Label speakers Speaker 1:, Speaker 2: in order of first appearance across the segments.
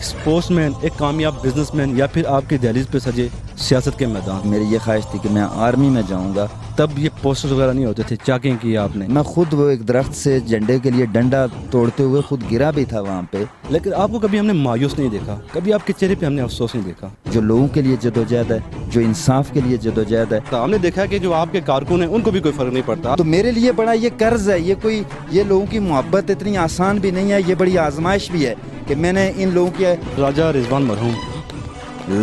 Speaker 1: Sports man, एक कामयाब businessman या फिर आपके दहलीज पे सजे सियासत के मैदान?
Speaker 2: मेरी ये ख्वाहिश थी कि मैं आर्मी में जाऊंगा।
Speaker 1: तब ये पोस्टर्स वगैरह नहीं होते थे, चाकें की आपने?
Speaker 2: मैं खुद वो एक दरख्त से झंडे के लिए डंडा तोड़ते हुए खुद गिरा भी था वहाँ पे।
Speaker 1: लेकिन आपको कभी हमने मायूस नहीं देखा, कभी आपके चेहरे पे हमने अफसोस नहीं देखा।
Speaker 2: जो लोगों के लिए जदोजहद है, जो इंसाफ के लिए जदोजहद है,
Speaker 1: तो हमने देखा कि जो आपके कारकुन हैं उनको भी कोई फर्क नहीं पड़ता।
Speaker 2: तो मेरे लिए बड़ा ये कर्ज है, ये लोगों की मोहब्बत इतनी आसान भी नहीं है, ये बड़ी आजमाइश भी है कि मैंने इन लोगों के
Speaker 1: राजा रिजवान मरहूम,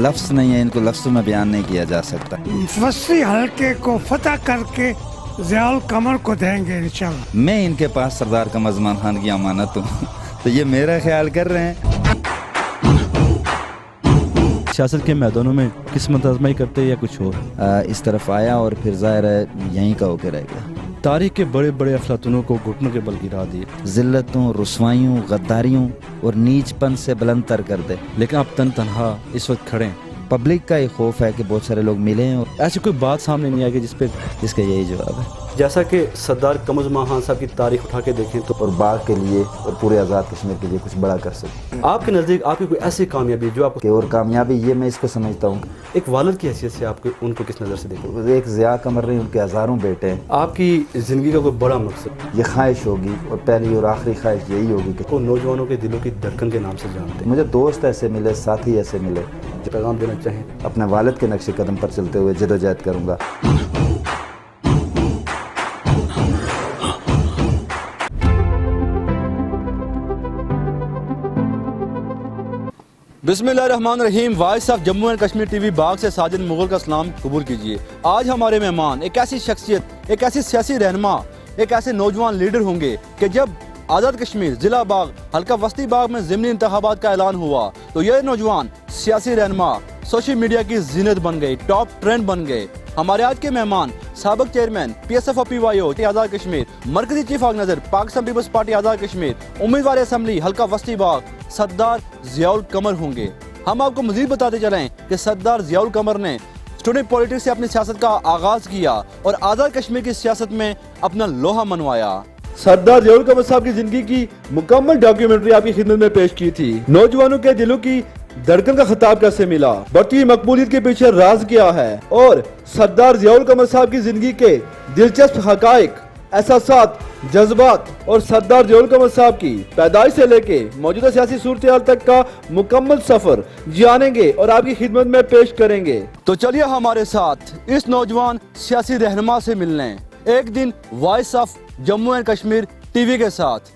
Speaker 2: लफ्ज़ नहीं है, इनको लफ्ज़ों में बयान नहीं किया जा सकता।
Speaker 3: वसी हल्के को फतह करके ज़ियाउल कमर को देंगे इंशाल्लाह।
Speaker 2: मैं इनके पास सरदार कमर ज़मान खान की अमानत हूँ तो ये मेरा ख्याल कर रहे हैं।
Speaker 1: सियासत के मैदानों में किस्मत आजमाई करते या कुछ और?
Speaker 2: इस तरफ आया और फिर ज़ाहिर है यहीं का होकर रह गया।
Speaker 1: तारीख के बड़े बड़े अफलातूनों को घुटनों के बल गिरा दिए,
Speaker 2: ज़िल्लतों, रुसवाइयों, गद्दारियों और नीचपन से बुलंद तर कर दे।
Speaker 1: लेकिन आप तनहा इस वक्त खड़े हैं।
Speaker 2: पब्लिक का ये खौफ है कि बहुत सारे लोग मिले हैं और
Speaker 1: ऐसी कोई बात सामने नहीं आएगी
Speaker 2: जिसका यही जवाब है।
Speaker 1: जैसा कि सरदार कमर ज़मान खान साहब की तारीख उठा के देखें तो
Speaker 2: और बाग के लिए और पूरे आज़ाद कश्मीर के लिए कुछ बड़ा कर सके।
Speaker 1: आपके नज़दीक आपकी कोई ऐसी कामयाबी जो आपको
Speaker 2: कि और कामयाबी ये मैं इसको समझता हूँ,
Speaker 1: एक वालिद की हैसियत से आपको उनको किस नज़र से देखें?
Speaker 2: एक ज़िया कमर नहीं, उनके हज़ारों बेटे हैं।
Speaker 1: आपकी ज़िंदगी का कोई बड़ा मकसद,
Speaker 2: ये ख्वाहिश होगी और पहली और आखिरी ख्वाहिश यही होगी कि
Speaker 1: को नौजवानों के दिलों की धड़कन के नाम से जानते हैं।
Speaker 2: मुझे दोस्त ऐसे मिले, साथी ऐसे मिले।
Speaker 1: जो पैगाम देना चाहें?
Speaker 2: अपने वालिद के नक्शे कदम पर चलते हुए जदोजहद करूँगा।
Speaker 1: बिस्मिल्लाहिर्रहमानिर्रहीम। Voice of Jammu and Kashmir TV Bagh से साजिद मुगल का सलाम कबूल कीजिए। आज हमारे मेहमान एक ऐसी शख्सियत, एक ऐसी सियासी रहनुमा, एक ऐसे नौजवान लीडर होंगे कि जब आज़ाद कश्मीर ज़िला बाग हल्का वस्ती बाग में ज़िमनी इंतखाबात का ऐलान हुआ तो ये नौजवान सियासी रहनुमा सोशल मीडिया की जीनत बन गए, टॉप ट्रेंड बन गए। हमारे आज के मेहमान साबिक चेयरमैन PSF और PYO आज़ाद कश्मीर, मरकजी चीफ ऑर्गेनाइजर पाकिस्तान पीपल्स पार्टी आज़ाद कश्मीर, उम्मीदवार असम्बली हल्का वस्ती बाग सरदार ज़ियाउल कमर होंगे। हम आपको मजीद बताते चलें कि सरदार ज़ियाउल कमर ने स्टूडेंट पॉलिटिक्स से अपनी सियासत का आगाज किया और आज़ाद कश्मीर की सियासत में अपना लोहा मनवाया। सरदार ज़ियाउल कमर साहब की जिंदगी की मुकम्मल डॉक्यूमेंट्री आपकी खिदमत में पेश की थी। नौजवानों के दिलों की धड़कन का खिताब कैसे मिला, बढ़ती हुई मकबूलियत के पीछे राज क्या है और सरदार ज़ियाउल कमर साहब की जिंदगी के दिलचस्प हकाइक, एहसासात, जज्बात और सरदार ज़ियाउल कमर साहब की पैदाइश से लेके मौजूदा सियासी सूरत-ए-हाल तक का मुकम्मल सफर जानेंगे और आपकी खिदमत में पेश करेंगे। तो चलिए हमारे साथ इस नौजवान सियासी रहनुमा से मिलने एक दिन voice of Jammu and Kashmir TV के साथ।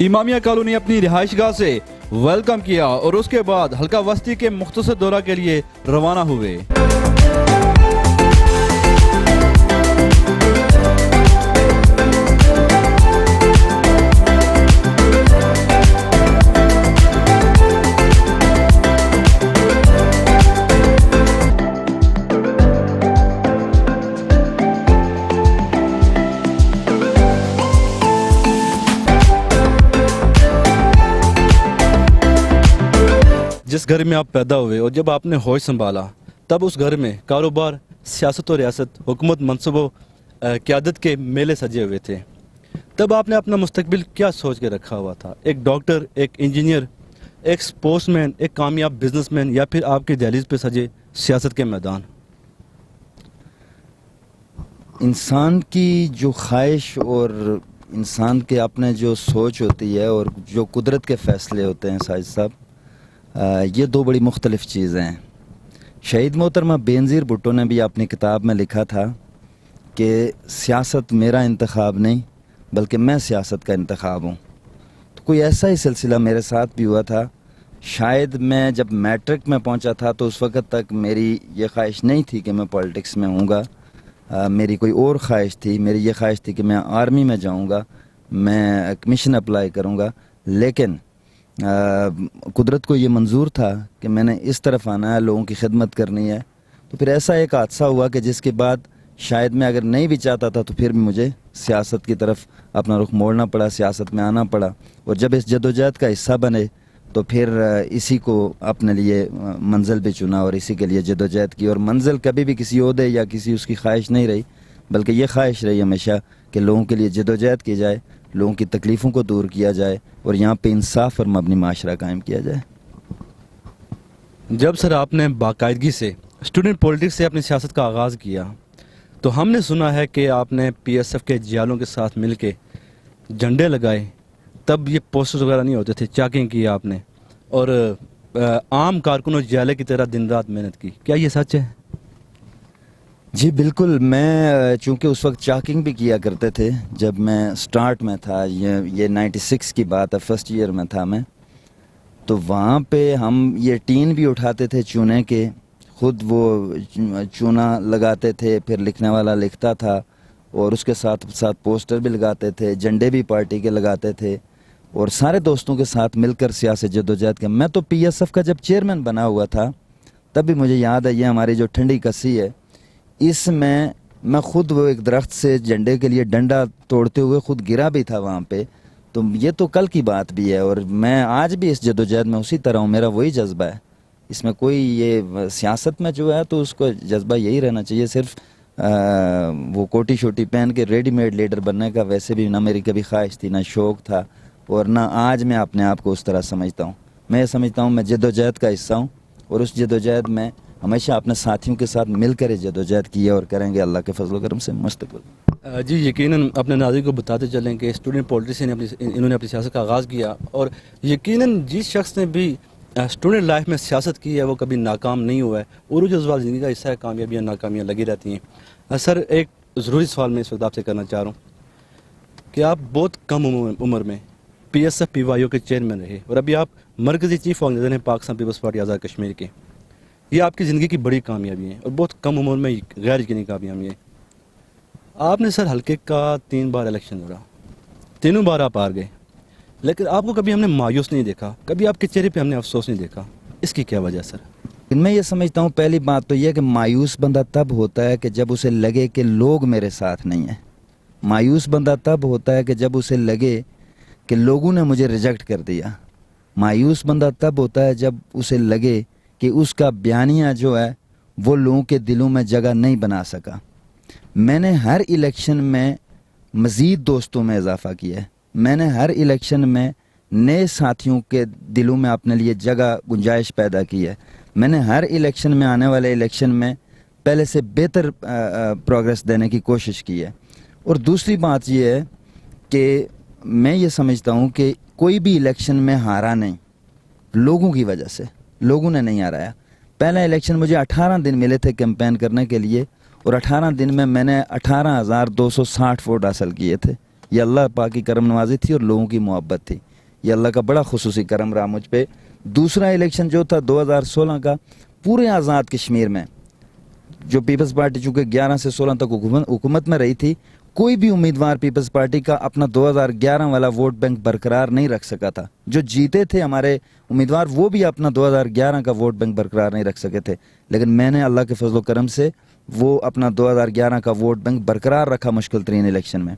Speaker 1: इमामिया कॉलोनी अपनी रिहाइशगाह से वेलकम किया और उसके बाद हल्का वस्ती के मुख्तसर दौरा के लिए रवाना हुए। जिस घर में आप पैदा हुए और जब आपने होश संभाला तब उस घर में कारोबार, सियासत और रियासत, हुकूमत, मनसबों, क़यादत के मेले सजे हुए थे। तब आपने अपना मुस्तकबिल क्या सोच के रखा हुआ था? एक डॉक्टर, एक इंजीनियर, एक स्पोर्ट्समैन, एक कामयाब बिजनेसमैन या फिर आपके दहलीज पे सजे सियासत के मैदान?
Speaker 2: इंसान की जो ख्वाहिश और इंसान के अपने जो सोच होती है और जो कुदरत के फ़ैसले होते हैं साजिद साहब, ये दो बड़ी मुख्तलिफ चीज़ें हैं। शहीद मोहतरमा बेनज़ीर भुट्टो ने भी अपनी किताब में लिखा था कि सियासत मेरा इंतखाब नहीं बल्कि मैं सियासत का इंतखाब हूँ। तो कोई ऐसा ही सिलसिला मेरे साथ भी हुआ था। शायद मैं जब मैट्रिक में पहुँचा था तो उस वक़्त तक मेरी ये ख्वाहिश नहीं थी कि मैं पॉलिटिक्स में होऊंगा। मेरी कोई और ख्वाहिश थी। मेरी ये ख्वाहिश थी कि मैं आर्मी में जाऊँगा, मैं कमीशन अप्लाई करूँगा। लेकिन कुदरत को ये मंजूर था कि मैंने इस तरफ आना है, लोगों की खिदमत करनी है। तो फिर ऐसा एक हादसा हुआ कि जिसके बाद शायद मैं अगर नहीं भी चाहता था तो फिर भी मुझे सियासत की तरफ अपना रुख मोड़ना पड़ा, सियासत में आना पड़ा। और जब इस जदोजहद का हिस्सा बने तो फिर इसी को अपने लिए मंजिल भी चुना और इसी के लिए जदोजहद की। और मंजिल कभी भी किसी ओहदे या किसी उसकी ख्वाहिश नहीं रही, बल्कि ये ख्वाहिश रही हमेशा कि लोगों के लिए जदोजहद की जाए, लोगों की तकलीफ़ों को दूर किया जाए और यहाँ पे इंसाफ और मबनी माशरा कायम किया जाए।
Speaker 1: जब सर आपने बाकायदगी से स्टूडेंट पॉलिटिक्स से अपनी सियासत का आगाज़ किया तो हमने सुना है कि आपने PSF के जियालों के साथ मिल के झंडे लगाए, तब ये पोस्टर्स वगैरह नहीं होते थे, चैकिंग की आपने और आम कारकुनों जियाले की तरह दिन रात मेहनत की। क्या ये सच है?
Speaker 2: जी बिल्कुल। मैं चूँकि उस वक्त चाकिंग भी किया करते थे जब मैं स्टार्ट में था, ये 96 की बात है, फर्स्ट ईयर में था मैं, तो वहाँ पे हम ये टीन भी उठाते थे चूने के, खुद वो चूना लगाते थे, फिर लिखने वाला लिखता था और उसके साथ साथ पोस्टर भी लगाते थे, झंडे भी पार्टी के लगाते थे और सारे दोस्तों के साथ मिलकर सियासी जद्दोजहद के। मैं तो PSF का जब चेयरमैन बना हुआ था तब भी मुझे याद है, ये हमारी जो ठंडी कस्सी है, इसमें मैं खुद वो एक दरख्त से झंडे के लिए डंडा तोड़ते हुए खुद गिरा भी था वहाँ पे। तो ये तो कल की बात भी है और मैं आज भी इस जद्दोजहद में उसी तरह हूँ, मेरा वही जज्बा है। इसमें कोई ये सियासत में जो है तो उसको जज्बा यही रहना चाहिए, सिर्फ वो कोटी शोटी पहन के रेडीमेड लीडर बनने का वैसे भी ना मेरी कभी ख्वाहिश थी, ना शौक़ था और ना आज मैं अपने आप को उस तरह समझता हूँ। मैं ये समझता हूँ मैं जद्दोजहद का हिस्सा हूँ और उस जद्दोजहद में हमेशा अपने साथियों के साथ मिलकर जद्दोजहद की है और करेंगे अल्लाह के फजल करम से मुस्तक़बिल।
Speaker 1: जी यकीनन अपने नाज़रीन को बताते चलें कि स्टूडेंट पॉलिटिक्स से इन्होंने अपनी सियासत का आगाज़ किया और यकीनन जिस शख्स ने भी स्टूडेंट लाइफ में सियासत की है वो कभी नाकाम नहीं हुआ है। उरूज अज़वाल ज़िंदगी का हिस्सा है, कामयाबियाँ नाकामियाँ लगी रहती हैं। सर एक ज़रूरी सवाल मैं इस वक्त आपसे करना चाह रहा हूँ कि आप बहुत कम उम्र में PSF PYO के चेयरमैन रहे और अभी आप मरकज़ी चीफ ऑर्गेनाइज़र हैं पाकिस्तान पीपल्स पार्टी आज़ाद कश्मीर के। ये आपकी ज़िंदगी की बड़ी कामयाबी है और बहुत कम उम्र में गैर यकीनी कामयाबी है। आपने सर हल्के का 3 बार इलेक्शन लड़ा, तीनों बार आप हार गए, लेकिन आपको कभी हमने मायूस नहीं देखा, कभी आपके चेहरे पे हमने अफसोस नहीं देखा। इसकी क्या वजह सर?
Speaker 2: मैं ये समझता हूँ पहली बात तो यह कि मायूस बंदा तब होता है कि जब उसे लगे कि लोग मेरे साथ नहीं हैं। मायूस बंदा तब होता है कि जब उसे लगे कि लोगों ने मुझे रिजेक्ट कर दिया। मायूस बंदा तब होता है जब उसे लगे कि उसका बयानिया जो है वो लोगों के दिलों में जगह नहीं बना सका। मैंने हर इलेक्शन में मज़ीद दोस्तों में इजाफ़ा किया है, मैंने हर इलेक्शन में नए साथियों के दिलों में अपने लिए जगह गुंजाइश पैदा की है। मैंने हर इलेक्शन में, आने वाले इलेक्शन में पहले से बेहतर प्रोग्रेस देने की कोशिश की है। और दूसरी बात यह है कि मैं ये समझता हूँ कि कोई भी इलेक्शन में हारा नहीं लोगों की वजह से, लोगों ने नहीं हराया। पहला इलेक्शन मुझे 18 दिन मिले थे कैंपेन करने के लिए और 18 दिन में मैंने 18,260 वोट हासिल किए थे। ये अल्लाह पाक की करम नवाजी थी और लोगों की मोहब्बत थी। ये अल्लाह का बड़ा खुसूसी करम रहा मुझ पे। दूसरा इलेक्शन जो था 2016 का, पूरे आज़ाद कश्मीर में जो पीपल्स पार्टी चूँकि 11 से 16 तक हुकूमत में रही थी, कोई भी उम्मीदवार पीपल्स पार्टी का अपना 2011 वाला वोट बैंक बरकरार नहीं रख सका था। जो जीते थे हमारे उम्मीदवार वो भी अपना 2011 का वोट बैंक बरकरार नहीं रख सके थे, लेकिन मैंने अल्लाह के फजल करम से वो अपना 2011 का वोट बैंक बरकरार रखा मुश्किल तरीन इलेक्शन में।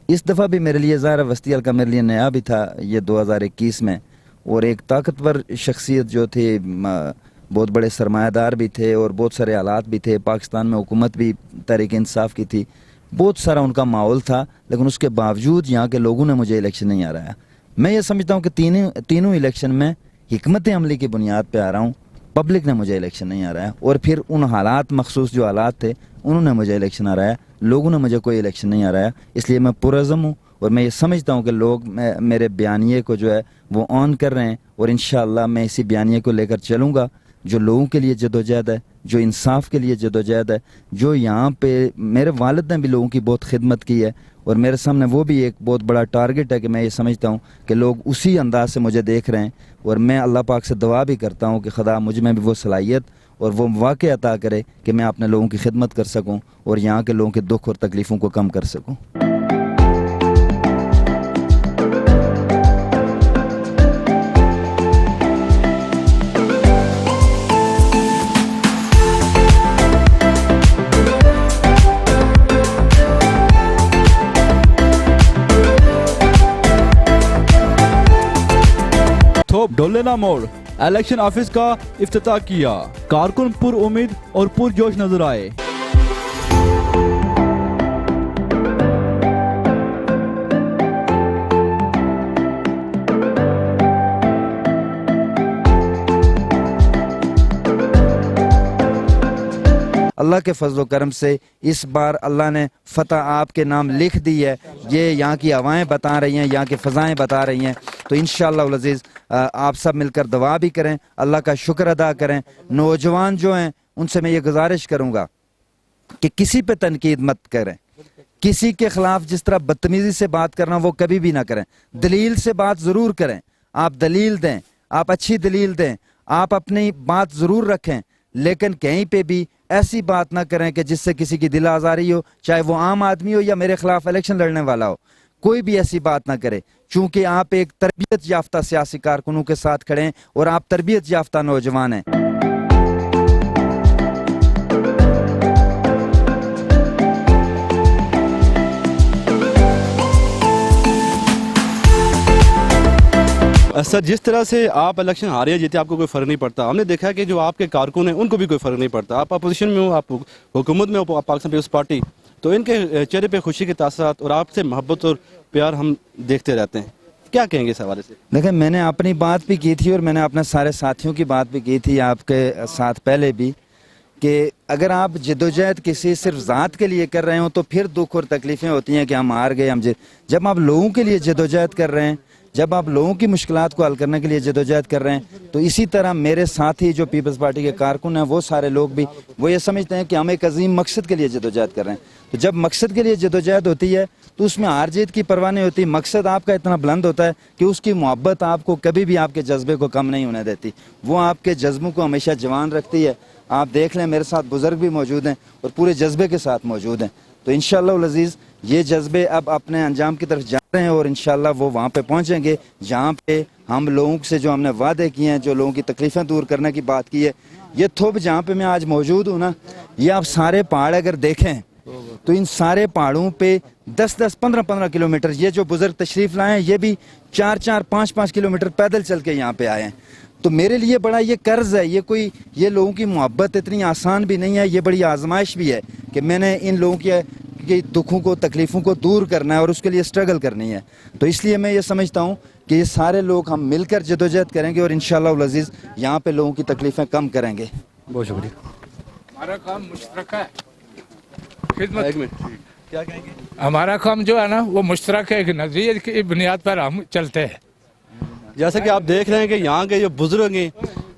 Speaker 2: इस दफ़ा भी मेरे लिए ज़ाहिर वस्ती हल्का मेरे लिए नया भी था ये 2021 में, और एक ताकतवर शख्सियत जो थे, बहुत बड़े सरमायादार भी थे और बहुत सारे हालात भी थे। पाकिस्तान में हुकूमत भी तहरीक इंसाफ की थी, बहुत सारा उनका माहौल था, लेकिन उसके बावजूद यहाँ के लोगों ने मुझे इलेक्शन नहीं हराया। मैं ये समझता हूँ कि तीनों इलेक्शन में हिकमत अमली की बुनियाद पे आ रहा हूँ। पब्लिक ने मुझे इलेक्शन नहीं हराया और फिर उन हालात मखसूस जो हालात थे उन्होंने मुझे इलेक्शन हराया, लोगों ने मुझे कोई इलेक्शन नहीं हराया। इसलिए मैं पुरज़म हूँ और मैं ये समझता हूँ कि लोग मेरे बयानिए को जो है वो ऑन कर रहे हैं और इंशाअल्लाह मैं इसी बयानिए को लेकर चलूँगा जो लोगों के लिए जदोजहद है, जो इंसाफ के लिए जदोजहद है, जो यहाँ पे मेरे वालिद ने भी लोगों की बहुत खिदमत की है और मेरे सामने वो भी एक बहुत बड़ा टारगेट है कि मैं ये समझता हूँ कि लोग उसी अंदाज से मुझे देख रहे हैं। और मैं अल्लाह पाक से दुआ भी करता हूँ कि खुदा मुझ में भी वो सलाहियत और वो वाक़ अता करे कि मैं अपने लोगों की खिदमत कर सकूँ और यहाँ के लोगों के दुख और तकलीफ़ों को कम कर सकूँ।
Speaker 1: डॉलर मुल्लेना मोड़ इलेक्शन ऑफिस का इफ्तिताह किया। कारकुन पुर उम्मीद और पुरजोश नजर आए।
Speaker 2: अल्लाह के फजल व करम से इस बार अल्लाह ने फ़तह आपके नाम लिख दी है। ये यहाँ की हवाएं बता रही हैं, यहाँ की फ़ज़ाएं बता रही हैं। तो इंशाअल्लाह अज़ीज़ आप सब मिलकर दुआ भी करें, अल्लाह का शुक्र अदा करें। नौजवान जो हैं उनसे मैं ये गुजारिश करूँगा कि किसी पे तनकीद मत करें, किसी के ख़िलाफ़ जिस तरह बदतमीज़ी से बात करना वो कभी भी ना करें। दलील से बात ज़रूर करें, आप दलील दें, आप अच्छी दलील दें, आप अपनी बात ज़रूर रखें, लेकिन कहीं पे भी ऐसी बात ना करें कि जिससे किसी की दिल आज़ारी हो, चाहे वो आम आदमी हो या मेरे खिलाफ इलेक्शन लड़ने वाला हो। कोई भी ऐसी बात ना करे, चूंकि आप एक तरबियत याफ्ता सियासी कारकुनों के साथ खड़े हैं और आप तरबियत याफ्ता नौजवान हैं।
Speaker 1: सर, जिस तरह से आप इलेक्शन हारे या जीते आपको कोई फ़र्क नहीं पड़ता। हमने देखा है कि जो आपके कारकुन हैं उनको भी कोई फ़र्क नहीं पड़ता। आप अपोजिशन में हो, आप हुकूमत में हो, पाकिस्तान पीपल्स पार्टी, तो इनके चेहरे पे खुशी के तासरात और आपसे मोहब्बत और प्यार हम देखते रहते हैं। क्या कहेंगे इस हवाले से?
Speaker 2: देखिए, मैंने अपनी बात भी की थी और मैंने अपने सारे साथियों की बात भी की थी आपके साथ पहले भी, कि अगर आप जद्दोजहद किसी सिर्फ ज़ात के लिए कर रहे हो तो फिर दुख और तकलीफ़ें होती हैं कि हम हार गए, हम जब आप लोगों के लिए जद्दोजहद कर रहे हैं, जब आप लोगों की मुश्किलात को हल करने के लिए जद्दोजहद कर रहे हैं, तो इसी तरह मेरे साथी जो पीपल्स पार्टी के कारकुन हैं वो सारे लोग भी वो ये समझते हैं कि हम एक अजीम मकसद के लिए जद्दोजहद कर रहे हैं। तो जब मकसद के लिए जद्दोजहद होती है तो उसमें हार जीत की परवाह नहीं होती। मकसद आपका इतना बुलंद होता है कि उसकी मोहब्बत आपको कभी भी आपके जज्बे को कम नहीं होने देती, वो आपके जज्बों को हमेशा जवान रखती है। आप देख लें, मेरे साथ बुजुर्ग भी मौजूद हैं और पूरे जज्बे के साथ मौजूद हैं। तो इंशाअल्लाह अज़ीज़ ये जज्बे अब अपने अंजाम की तरफ जा रहे हैं और इंशाअल्लाह वो वहाँ पे पहुँचेंगे जहाँ पे हम लोगों से जो हमने वादे किए हैं, जो लोगों की तकलीफ़ें दूर करने की बात की है। ये थोप जहाँ पे मैं आज मौजूद हूँ ना, ये आप सारे पहाड़ अगर देखें तो इन सारे पहाड़ों पे 10-10, 15-15 किलोमीटर ये जो बुजुर्ग तशरीफ़ लाए हैं, ये भी 4-4, 5-5 किलोमीटर पैदल चल के यहाँ पे आए हैं। तो मेरे लिए बड़ा ये कर्ज है, ये लोगों की मोहब्बत इतनी आसान भी नहीं है, ये बड़ी आजमाइश भी है कि मैंने इन लोगों के दुखों को, तकलीफ़ों को दूर करना है और उसके लिए स्ट्रगल करनी है। तो इसलिए मैं ये समझता हूँ कि ये सारे लोग हम मिलकर जद्दोजहद करेंगे और इंशाअल्लाह अज़ीज़ यहाँ पे लोगों की तकलीफ़ें कम करेंगे।
Speaker 1: बहुत शुक्रिया।
Speaker 4: हमारा काम मुश्तरका है, खिदमत।
Speaker 1: एक मिनट, क्या कहेंगे?
Speaker 4: हमारा काम जो है ना वो मुश्तरक है, एक नज़रिए की बुनियाद पर हम चलते हैं।
Speaker 1: जैसा कि आप देख रहे हैं कि यहाँ के जो बुजुर्ग हैं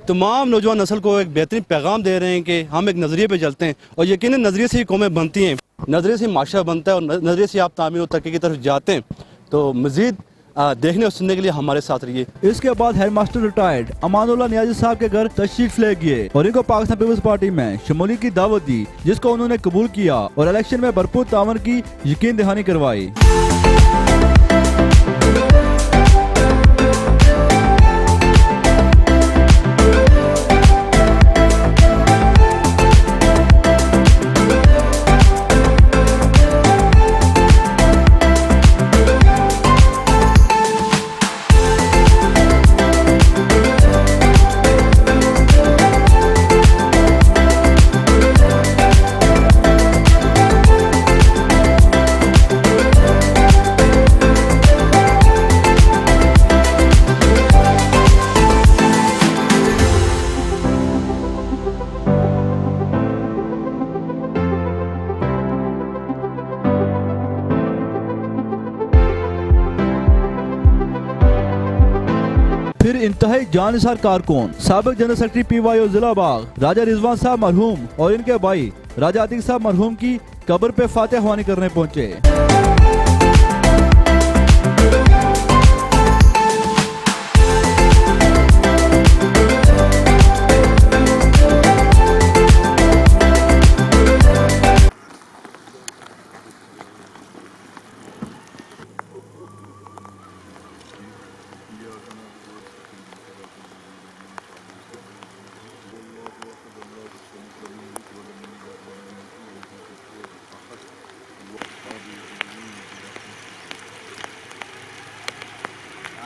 Speaker 1: तमाम नौजवान नस्ल को एक बेहतरीन पैगाम दे रहे हैं कि हम एक नज़रिए पे चलते हैं और यकीनन नज़रिए से ही कौमें बनती हैं, नज़रिए से माशरा बनता है और नज़रिए से आप तामीर और तरक्की की तरफ जाते हैं। तो मज़ीद देखने और सुनने के लिए हमारे साथ रहिए। इसके बाद हेडमास्टर रिटायर्ड अमानुल्लाह नियाज़ी साहब के घर तशरीफ ले गए और इनको पाकिस्तान पीपल्स पार्टी में शमूलियत की दावत दी, जिसको उन्होंने कबूल किया और इलेक्शन में भरपूर तावन की यकीन दहानी करवाई। फिर इंतहाई जानिसार कारकुन साबिक जनरल सेक्रेटरी PYO जिला बाग राजा रिजवान साहब मरहूम और इनके भाई राजा आतिक साहब मरहूम की कब्र पे फातिहा ख्वानी करने पहुंचे।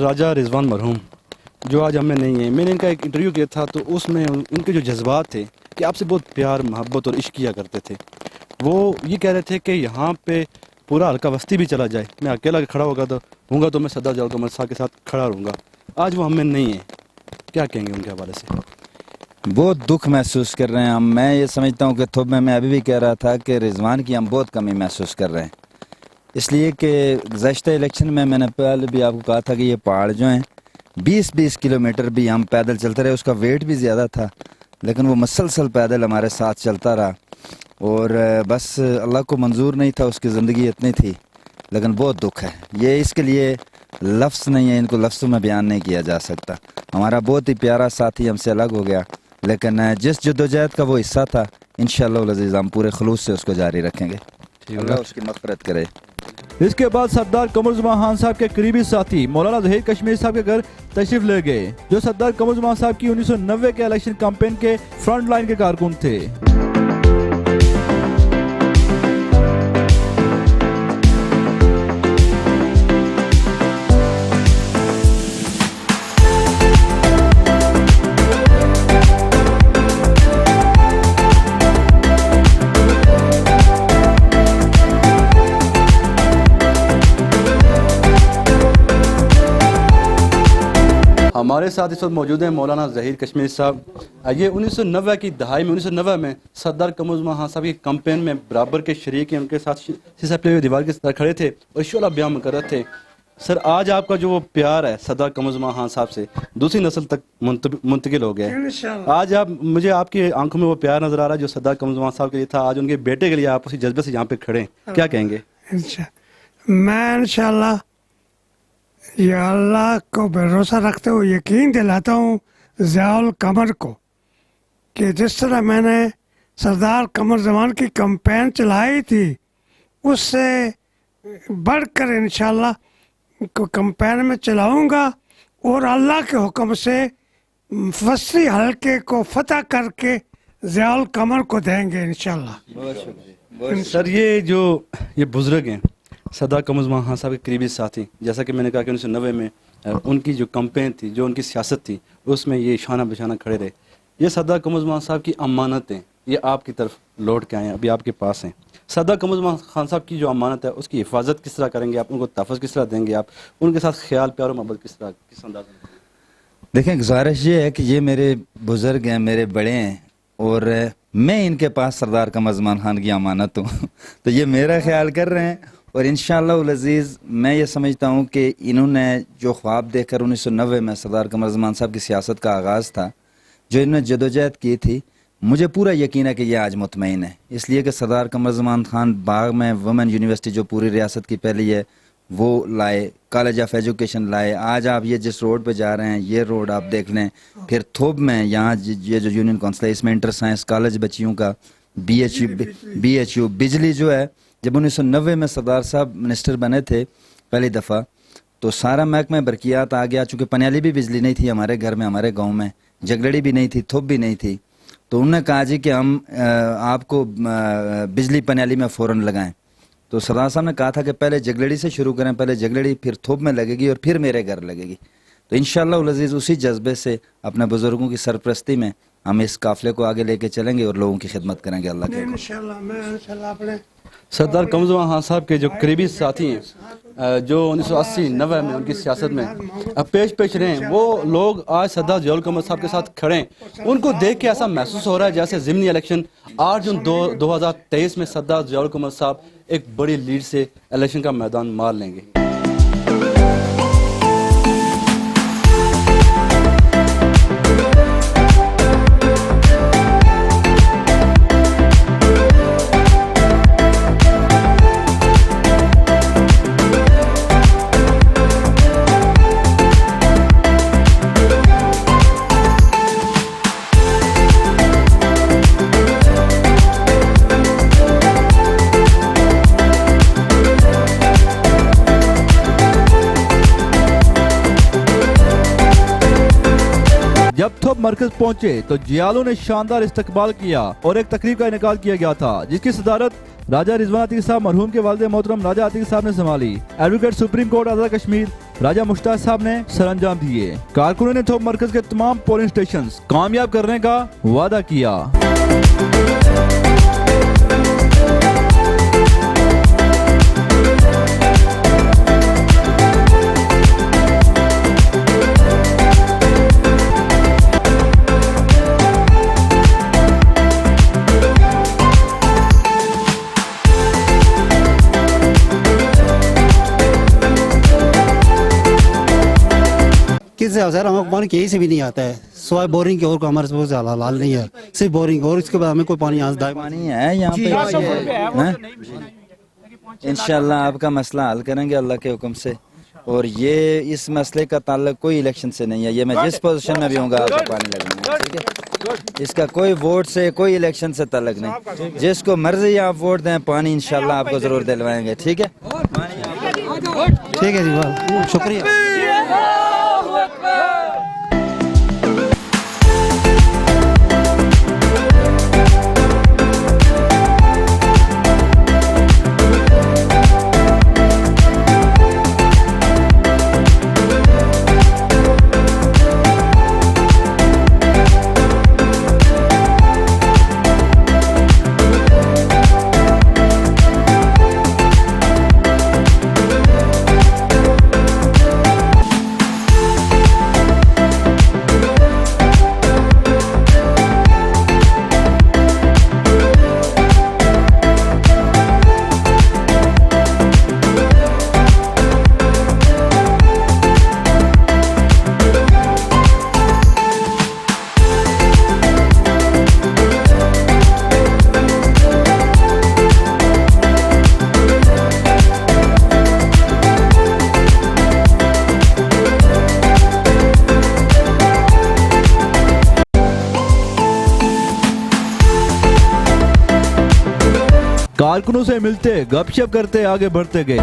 Speaker 1: राजा रिजवान मरहूम जो आज हमें नहीं है। मैंने इनका एक इंटरव्यू किया था तो उसमें उनके जो जज्बात थे कि आपसे बहुत प्यार मोहब्बत और इश्क किया करते थे। वो ये कह रहे थे कि यहाँ पे पूरा हल्का बस्ती भी चला जाए, मैं अकेला खड़ा हूँगा तो मैं सरदार जवाहर कमर साहब के साथ खड़ा रहूँगा। आज वो हमें नहीं है, क्या कहेंगे उनके हवाले से?
Speaker 2: बहुत दुख महसूस कर रहे हैं हम। मैं ये समझता हूँ कि थोब में मैं अभी भी कह रहा था कि रिजवान की हम बहुत कमी महसूस कर रहे हैं, इसलिए कि गुज़श्ता इलेक्शन में मैंने पहले भी आपको कहा था कि ये पहाड़ जो हैं 20-20 किलोमीटर भी हम पैदल चलते रहे, उसका वेट भी ज़्यादा था, लेकिन वो मसलसल पैदल हमारे साथ चलता रहा और बस अल्लाह को मंजूर नहीं था, उसकी ज़िंदगी इतनी थी। लेकिन बहुत दुख है, ये इसके लिए लफ्ज़ नहीं है, इनको लफ्ज़ों में बयान नहीं किया जा सकता। हमारा बहुत ही प्यारा साथी हमसे अलग हो गया, लेकिन जिस जद्दोजहद का वो हिस्सा था, इंशाअल्लाह अज़ीज़ हम पूरे खलूस से उसको जारी रखेंगे। अल्लाह उसकी मग़फ़िरत करे।
Speaker 1: इसके बाद सरदार कमरुज़्ज़मान खान साहब के करीबी साथी मौलाना ज़हीर कश्मीरी साहब के घर तशरीफ ले गए, जो सरदार कमरुज़्ज़मान साहब की 1990 के इलेक्शन कैंपेन के फ्रंट लाइन के कारकुन थे। हमारे साथ इस वक्त मौजूद हैं मौलाना ज़हीर कश्मीरी साहब। ये 1990 की दहाई में 1990 में सरदार कमरुज़्ज़मान खान साहब की कैंपेन में बराबर के शरीक हैं, उनके साथ शीशा प्ले हुए दीवार के साथ खड़े थे और शोला बयान कर रहे थे। सर, आज आपका जो वो प्यार है सरदार कमरुज़्ज़मान खान साहब से दूसरी नस्ल तक मुंतकिल हो गया है। आज मुझे आपकी आंखों में वो प्यार नज़र आ रहा है जो सरदार कमरुज़्ज़मान साहब के लिए था, आज उनके बेटे के लिए आप उसी जज्बे से यहाँ पे खड़े हैं, क्या कहेंगे?
Speaker 3: मैं इंशाल्लाह ये अल्लाह को भरोसा रखते हुए यकीन दिलाता हूँ ज़ियाउल कमर को कि जिस तरह मैंने सरदार कमर ज़मान की कैंपेन चलाई थी, उससे बढ़कर इंशाल्लाह कैंपेन में चलाऊँगा और अल्लाह के हुक्म से वसी हल्के को फतह करके ज़ियाउल कमर को देंगे इंशाल्लाह।
Speaker 1: सर, ये बुजुर्ग हैं सरदार कमरुज़्ज़मान खान साहब के करीबी साथी, जैसा कि मैंने कहा कि 1990 में उनकी जो कैंपेन थी, जो उनकी सियासत थी, उसमें ये शाना बशाना खड़े रहे। ये सरदार कमरुज़्ज़मान साहब की अमानतें ये आपकी तरफ लौट के आए हैं, अभी आपके पास हैं। सरदार कमरुज़्ज़मान खान साहब की जो अमानत है उसकी हिफाजत किस तरह करेंगे आप, उनको तहफ़्फ़ुज़ किस तरह देंगे आप, उनके साथ ख्याल प्यार और मोहब्बत किस अंदाज में?
Speaker 2: देखें, गुजारिश ये है कि ये मेरे बुज़ुर्ग हैं, मेरे बड़े हैं और मैं इनके पास सरदार कमरुज़्ज़मान खान की अमानत हूँ तो ये मेरा ख्याल कर रहे हैं और इंशाअल्लाह अज़ीज़ मैं ये समझता हूँ कि इन्होंने जो ख्वाब देखकर 1990 में सरदार कमरुज़्ज़मान साहब की सियासत का आगाज़ था, जो इन्होंने जदोजहद की थी, मुझे पूरा यकीन है कि ये आज मुतमईन है। इसलिए कि सरदार कमरुज़्ज़मान खान बाग में वुमेन यूनिवर्सिटी जो पूरी रियासत की पहली है वो लाए, कॉलेज ऑफ एजुकेशन लाए। आज आप ये जिस रोड पे जा रहे हैं ये रोड आप देख लें, फिर थोब में यहाँ ये जो यूनियन काउंसिल है इसमें इंटर साइंस कॉलेज बच्चियों का, BHU बिजली जो है, जब 1990 में सरदार साहब मिनिस्टर बने थे पहली दफ़ा तो सारा महकमा बरकियात आ गया, चूँकि पनियाली भी बिजली नहीं थी हमारे घर में, हमारे गांव में जगलड़ी भी नहीं थी, थोप भी नहीं थी, तो उन्होंने कहा जी कि हम आपको बिजली पनियाली में फ़ौरन लगाएं। तो सरदार साहब ने कहा था कि पहले जगलड़ी से शुरू करें, पहले जगलड़ी फिर थोप में लगेगी और फिर मेरे घर लगेगी। तो इंशाअल्लाह अज़ीज़ उसी जज्बे से अपने बुज़ुर्गों की सरपरस्ती में हम इस काफ़िले को आगे लेके चलेंगे और लोगों की खिदमत करेंगे अल्लाह के।
Speaker 3: इंशाअल्लाह
Speaker 1: सरदार कमरुज़्ज़मान खान साहब के जो करीबी साथी हैं जो 1980-90 में उनकी सियासत में अब पेश रहे हैं, वो लोग आज सरदार ज़ियाउल कमर साहब के साथ खड़े हैं। उनको देख के ऐसा महसूस हो रहा है जैसे ज़िमनी इलेक्शन 8 जून 2023 में सरदार ज़ियाउल कमर साहब एक बड़ी लीड से इलेक्शन का मैदान मार लेंगे। जब थोप मरकज पहुंचे तो जियालों ने शानदार इस्तकबाल किया और एक तकरीब का इनेकाल किया गया था जिसकी सदारत राजा रिजवान अतीक साहब मरहूम के वालिद मोहतरम राजा अतीक साहब ने संभाली। Advocate supreme court Azad Kashmir राजा मुश्ताक साहब ने सरअंजाम दिए। कारकुनों ने थोक मरकज के तमाम पोलिंग स्टेशन कामयाब करने का वादा किया।
Speaker 5: किससे सर हमें पानी कहीं से भी नहीं आता है, सिवाय बोरिंग के और को हमारे पास हाल नहीं है, सिर्फ बोरिंग और इसके बाद हमें कोई पानी यहाँ से
Speaker 2: पानी है यहाँ पे। इंशाल्लाह आपका मसला हल करेंगे अल्लाह के हुक्म से। और ये इस मसले का ताल्लुक कोई इलेक्शन से नहीं है, ये मैं जिस पोजीशन में भी हूँगा आपको पानी लगेगा, ठीक है। इसका कोई वोट से कोई इलेक्शन से ताल्लुक नहीं, जिसको मर्जी आप वोट दें पानी इंशाल्लाह आपको जरूर दिलवाएंगे, ठीक है।
Speaker 5: ठीक है जी, शुक्रिया।
Speaker 1: कारकुनों से मिलते गपशप करते आगे बढ़ते गए।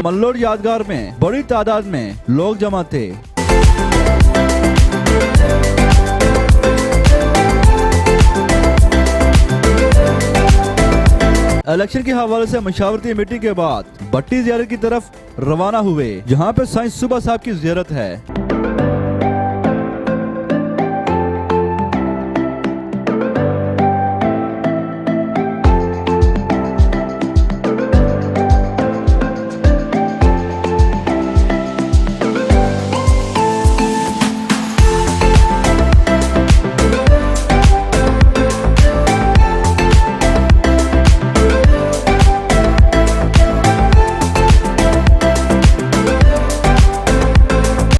Speaker 1: मल्लोड यादगार में बड़ी तादाद में लोग जमा थे। इलेक्शन के हवाले से मशावरती मीटिंग के बाद भट्टी ज़ियारत की तरफ रवाना हुए, जहां पे साईं सुबह साहब की ज़ियारत है।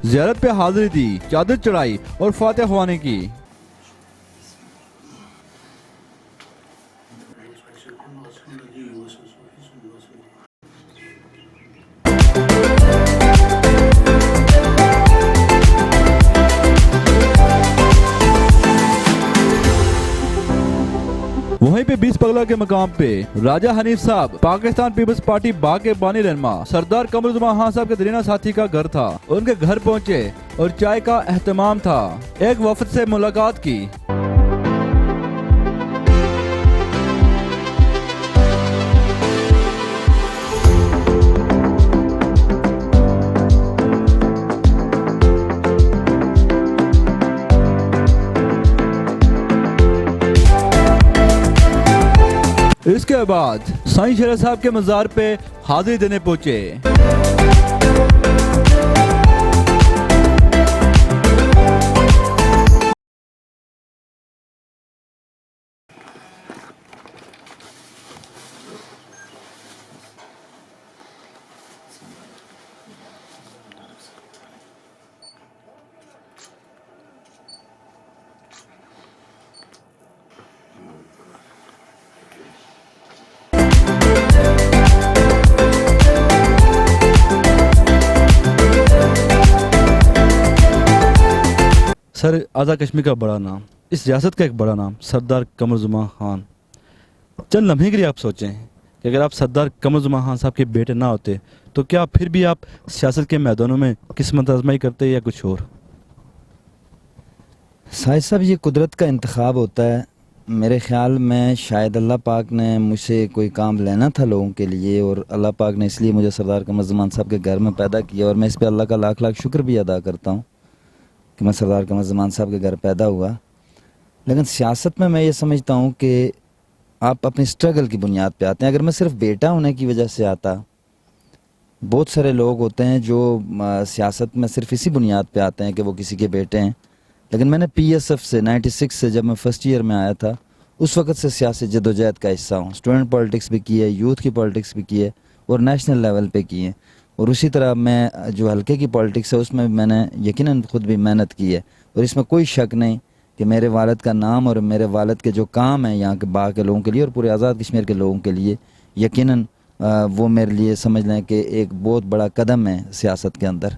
Speaker 1: ज़ियारत पे हाजिरी दी, चादर चढ़ाई और फातिहा ख्वानी की। वहीं पे 20 पगला के मकाम पे राजा हनीफ साहब पाकिस्तान पीपल्स पार्टी बाग के बानी रहनुमा सरदार कमरुज़्ज़मान खान साहब के दरीना साथी का घर था। उनके घर पहुंचे और चाय का एहतमाम था। एक वफद से मुलाकात की। اس کے بعد سائیں شیرہ صاحب کے مزار پہ حاضری دینے پہنچے۔ سر آزاد کشمیر کا بڑا نام، اس ریاست کا ایک بڑا نام سردار قمر زمان خان، چند لمحے کے لیے آپ سوچیں کہ اگر آپ سردار قمر زمان خان صاحب کے بیٹے نہ ہوتے تو کیا پھر بھی آپ سیاست کے میدانوں میں قسمت آزمائی کرتے یا کچھ اور؟
Speaker 2: ساجد صاحب یہ قدرت کا انتخاب ہوتا ہے۔ میرے خیال میں شاید اللہ پاک نے مجھ سے کوئی کام لینا تھا لوگوں کے لیے، اور اللہ پاک نے اس لیے مجھے سردار قمر زمان صاحب کے گھر میں پیدا کیا، اور میں اس پہ اللہ کا لاکھ لاکھ شکر بھی ادا کرتا ہوں کہ میں سردار قمر زمان صاحب کے گھر پیدا ہوا۔ لیکن سیاست میں یہ سمجھتا ہوں کہ آپ اپنی سٹرگل کی بنیاد پہ آتے ہیں۔ اگر میں صرف بیٹا ہونے کی وجہ سے آتا، بہت سارے لوگ ہوتے ہیں جو سیاست میں صرف اسی بنیاد پہ آتے ہیں کہ وہ کسی کے بیٹے ہیں، لیکن میں نے پی ایس ایف سے 96 سے جب میں فرسٹ ایئر میں آیا تھا اس وقت سے سیاسی جدوجہد کا حصہ ہوں۔ اسٹوڈنٹ پالیٹکس بھی کی ہے، یوتھ کی پالیٹکس بھی کی ہے، اور نیشنل لیول پہ کی ہے، اور اسی طرح میں جو ہلکے کی پالیٹکس ہے اس میں نے یقیناً خود بھی محنت کی ہے، اور اس میں کوئی شک نہیں کہ میرے والد کا نام اور میرے والد کے جو کام ہیں یہاں کے باغ کے لوگوں کے لیے اور پورے آزاد کشمیر کے لوگوں کے لیے، یقیناً وہ میرے لیے سمجھ لیں کہ ایک بہت بڑا قدم ہے سیاست کے اندر۔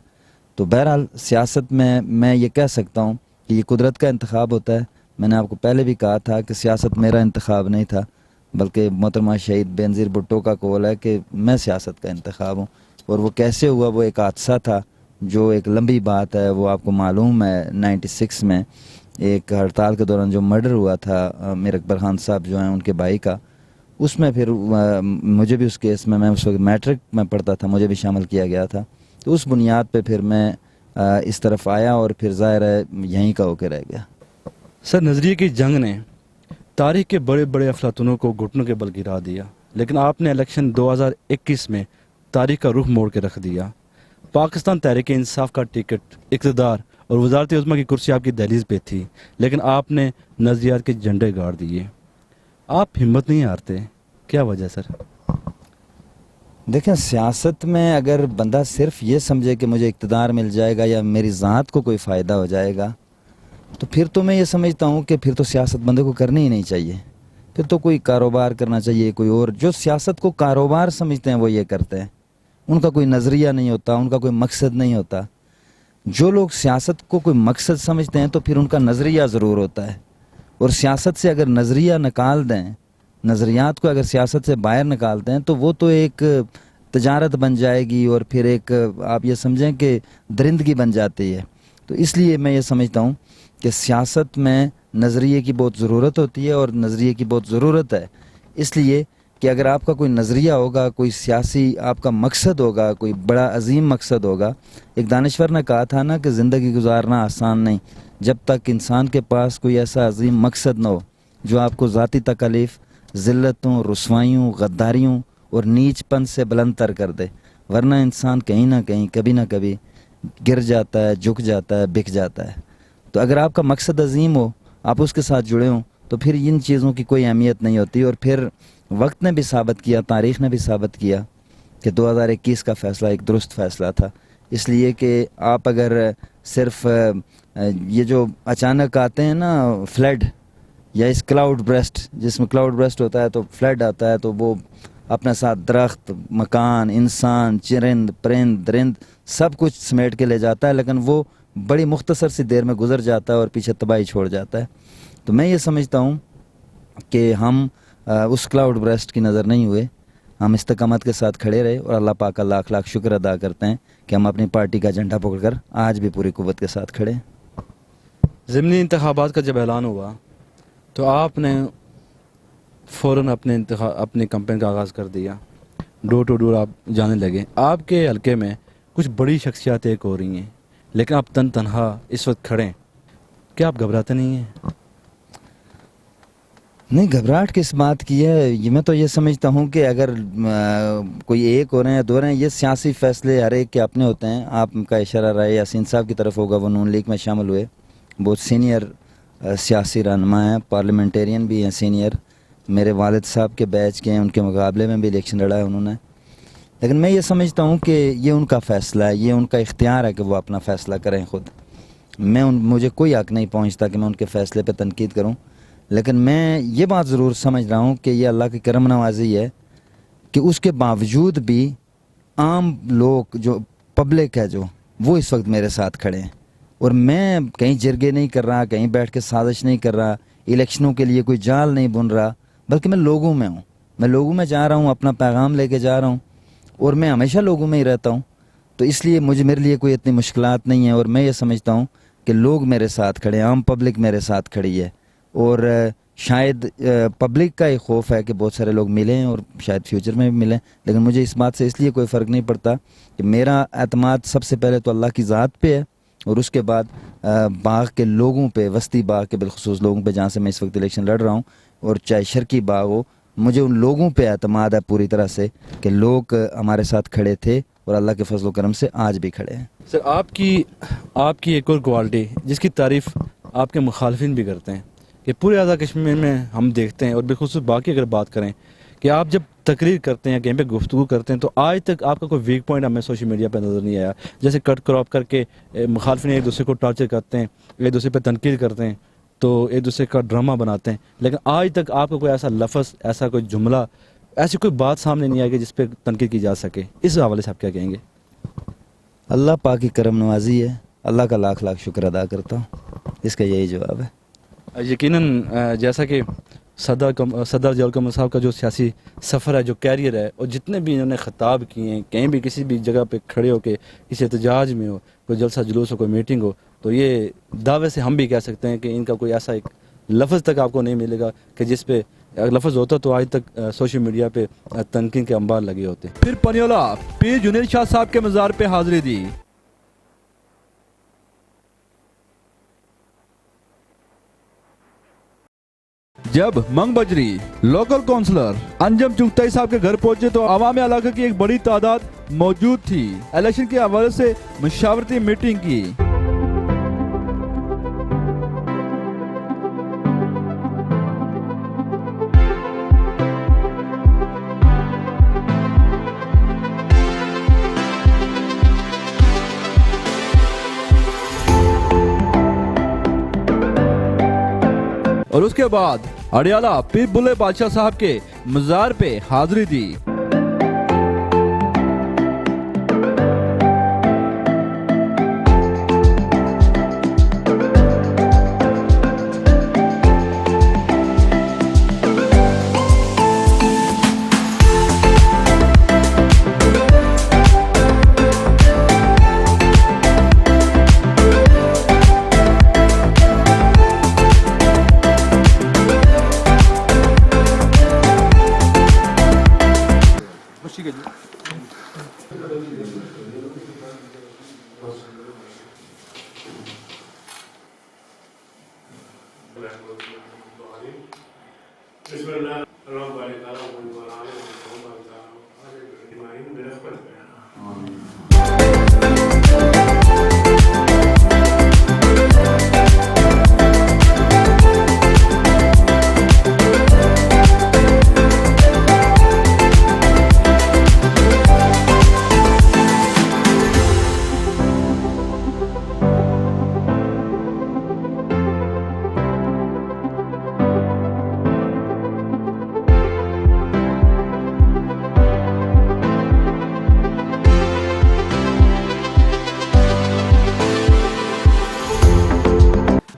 Speaker 2: تو بہرحال سیاست میں یہ کہہ سکتا ہوں کہ یہ قدرت کا انتخاب ہوتا ہے۔ میں نے آپ کو پہلے بھی کہا تھا کہ سیاست میرا انتخاب نہیں تھا، بلکہ محترمہ شہید بینظیر بھٹو کا قول ہے کہ میں سیاست کا انتخاب ہوں، اور وہ کیسے ہوا، وہ ایک حادثہ تھا جو ایک لمبی بات ہے، وہ آپ کو معلوم ہے 96 میں ایک ہڑتال کے دوران جو مرڈر ہوا تھا میر اکبر خان صاحب جو ہیں ان کے بھائی کا، اس میں پھر مجھے بھی اس کیس میں اس وقت میٹرک میں پڑھتا تھا، مجھے بھی شامل کیا گیا تھا، تو اس بنیاد پہ پھر میں اس طرف آیا اور پھر ظاہر ہے یہیں کا ہو کے رہ گیا۔
Speaker 1: سر نظریے کی جنگ نے تاریخ کے بڑے بڑے افلاطونوں کو گھٹنوں کے بل گرا دیا، لیکن آپ نے الیکشن 2021 میں تاریخ کا رخ موڑ کے رکھ دیا۔ پاکستان تحریک انصاف کا ٹکٹ، اقتدار اور وزارت عظمیٰ کی کرسی آپ کی دہلیز پہ تھی، لیکن آپ نے نظریات کے جھنڈے گاڑ دیے۔ آپ ہمت نہیں ہارتے، کیا وجہ سر؟
Speaker 2: دیکھیں سیاست میں اگر بندہ صرف یہ سمجھے کہ مجھے اقتدار مل جائے گا یا میری ذات کو کوئی فائدہ ہو جائے گا، تو پھر تو میں یہ سمجھتا ہوں کہ پھر تو سیاست بندے کو کرنی ہی نہیں چاہیے، پھر تو کوئی کاروبار کرنا چاہیے کوئی اور۔ جو سیاست کو کاروبار سمجھتے ہیں وہ یہ کرتے ہیں، ان کا کوئی نظریہ نہیں ہوتا، ان کا کوئی مقصد نہیں ہوتا۔ جو لوگ سیاست کو کوئی مقصد سمجھتے ہیں تو پھر ان کا نظریہ ضرور ہوتا ہے، اور سیاست سے اگر نظریہ نکال دیں، نظریات کو اگر سیاست سے باہر نکالتے ہیں تو وہ تو ایک تجارت بن جائے گی، اور پھر ایک آپ یہ سمجھیں کہ درندگی بن جاتی ہے۔ تو اس لیے میں یہ سمجھتا ہوں کہ سیاست میں نظریے کی بہت ضرورت ہوتی ہے، اور نظریے کی بہت ضرورت ہے اس لیے کہ اگر آپ کا کوئی نظریہ ہوگا، کوئی سیاسی آپ کا مقصد ہوگا، کوئی بڑا عظیم مقصد ہوگا۔ ایک دانشور نے کہا تھا نا کہ زندگی گزارنا آسان نہیں جب تک انسان کے پاس کوئی ایسا عظیم مقصد نہ ہو جو آپ کو ذاتی تکالیف، ذلتوں، رسوائیوں، غداریوں اور نیچ پن سے بلند تر کر دے، ورنہ انسان کہیں نہ کہیں کبھی نہ کبھی گر جاتا ہے، جھک جاتا ہے، بک جاتا ہے۔ تو اگر آپ کا مقصد عظیم ہو، آپ اس کے ساتھ جڑے ہوں، تو پھر ان چیزوں کی کوئی اہمیت نہیں ہوتی۔ اور پھر وقت نے بھی ثابت کیا، تاریخ نے بھی ثابت کیا کہ 2021 کا فیصلہ ایک درست فیصلہ تھا، اس لیے کہ آپ اگر صرف یہ جو اچانک آتے ہیں نا فلڈ یا اس کلاؤڈ برسٹ، جس میں کلاؤڈ برسٹ ہوتا ہے تو فلڈ آتا ہے، تو وہ اپنے ساتھ درخت، مکان، انسان، چرند، پرند، درند سب کچھ سمیٹ کے لے جاتا ہے، لیکن وہ بڑی مختصر سی دیر میں گزر جاتا ہے اور پیچھے تباہی چھوڑ جاتا ہے۔ تو میں یہ سمجھتا ہوں کہ ہم اس کلاؤڈ برسٹ کی نظر نہیں ہوئے، ہم استقامت کے ساتھ کھڑے رہے، اور اللہ پاک کا لاکھ لاکھ شکر ادا کرتے ہیں کہ ہم اپنی پارٹی کا جھنڈا پکڑ کر آج بھی پوری قوت کے ساتھ کھڑے ہیں۔
Speaker 1: ضمنی انتخابات کا جب اعلان ہوا تو آپ نے فوراً اپنی کمپین کا آغاز کر دیا، ڈور ٹو ڈور آپ جانے لگے۔ آپ کے حلقے میں کچھ بڑی شخصیات ایک ہو رہی ہیں، لیکن آپ تنہا اس وقت کھڑے ہیں، کیا آپ گھبراتے نہیں ہیں؟
Speaker 2: نہیں گھبراہٹ کس بات کی ہے، یہ میں تو یہ سمجھتا ہوں کہ اگر کوئی ایک ہو رہے ہیں یا دو رہے ہیں، یہ سیاسی فیصلے ہر ایک کے اپنے ہوتے ہیں. آپ کا اشارہ رائے یاسین صاحب کی طرف ہوگا، وہ نون لیگ میں شامل ہوئے، بہت سینئر سیاسی رہنما ہیں، پارلیمنٹیرین بھی ہیں سینئر، میرے والد صاحب کے بیچ کے ہیں، ان کے مقابلے میں بھی الیکشن لڑا ہے انہوں نے. لیکن میں یہ سمجھتا ہوں کہ یہ ان کا فیصلہ ہے، یہ ان کا اختیار ہے کہ وہ اپنا فیصلہ کریں خود. مجھے کوئی حق نہیں پہنچتا کہ میں ان کے فیصلے پہ تنقید کروں. لیکن میں یہ بات ضرور سمجھ رہا ہوں کہ یہ اللہ کی کرم نوازی ہے کہ اس کے باوجود بھی عام لوگ جو پبلک ہے جو وہ اس وقت میرے ساتھ کھڑے ہیں. اور میں کہیں جرگے نہیں کر رہا، کہیں بیٹھ کے سازش نہیں کر رہا، الیکشنوں کے لیے کوئی جال نہیں بن رہا، بلکہ میں لوگوں میں ہوں. میں لوگوں میں جا رہا ہوں، اپنا پیغام لے کے جا رہا ہوں، اور میں ہمیشہ لوگوں میں ہی رہتا ہوں. تو اس لیے میرے لیے کوئی اتنی مشکلات نہیں ہیں. اور میں یہ سمجھتا ہوں کہ لوگ میرے ساتھ کھڑے ہیں، عام پبلک میرے ساتھ کھڑی ہے. اور شاید پبلک کا ایک خوف ہے کہ بہت سارے لوگ ملیں اور شاید فیوچر میں بھی ملیں، لیکن مجھے اس بات سے اس لیے کوئی فرق نہیں پڑتا کہ میرا اعتماد سب سے پہلے تو اللہ کی ذات پہ ہے، اور اس کے بعد باغ کے لوگوں پہ، وسطی باغ کے بالخصوص لوگوں پہ جہاں سے میں اس وقت الیکشن لڑ رہا ہوں، اور چاہے شرقی باغ ہو. مجھے ان لوگوں پہ اعتماد ہے پوری طرح سے کہ لوگ ہمارے ساتھ کھڑے تھے اور اللہ کے فضل و کرم سے آج بھی کھڑے ہیں.
Speaker 1: سر آپ کی ایک اور کوالٹی جس کی تعریف آپ کے مخالفین بھی کرتے ہیں کہ پورے آزاد کشمیر میں ہم دیکھتے ہیں، اور بالخصوص باقی اگر بات کریں کہ آپ جب تقریر کرتے ہیں، کہیں پہ گفتگو کرتے ہیں، تو آج تک آپ کا کوئی ویک پوائنٹ ہمیں سوشل میڈیا پہ نظر نہیں آیا. جیسے کٹ کراپ کر کے مخالفین ایک دوسرے کو ٹارچر کرتے ہیں، ایک دوسرے پہ تنقید کرتے ہیں، تو ایک دوسرے کا ڈرامہ بناتے ہیں. لیکن آج تک آپ کا کوئی ایسا لفظ، ایسا کوئی جملہ، ایسی کوئی بات سامنے نہیں آئی کہ جس پہ تنقید کی جا سکے. اس حوالے سے آپ کیا کہیں گے؟
Speaker 2: اللہ پاک کی کرم نوازی ہے، اللہ کا لاکھ لاکھ شکر ادا کرتا ہوں، اس کا یہی جواب ہے.
Speaker 1: یقیناً جیسا کہ صدر ضیاء القمر صاحب کا جو سیاسی سفر ہے، جو کیریئر ہے، اور جتنے بھی انہوں نے خطاب کیے ہیں، کہیں بھی کسی بھی جگہ پہ کھڑے ہو کے کسی احتجاج میں ہو، کوئی جلسہ جلوس ہو، کوئی میٹنگ ہو، تو یہ دعوے سے ہم بھی کہہ سکتے ہیں کہ ان کا کوئی ایسا ایک لفظ تک آپ کو نہیں ملے گا کہ جس پہ لفظ ہوتا تو آج تک سوشل میڈیا پہ تنقید کے انبار لگے ہوتے. پھر پنیولا پیر جنید شاہ صاحب کے مزار پہ حاضری دی. جب منگ بجری لوکل کونسلر انجم چغتائی صاحب کے گھر پہنچے تو عوام علاقہ کی ایک بڑی تعداد موجود تھی. الیکشن کے حوالے سے مشاورتی میٹنگ کی. اور اس کے بعد اڈیالہ پیر بلے بادشاہ صاحب کے مزار پہ حاضری دی.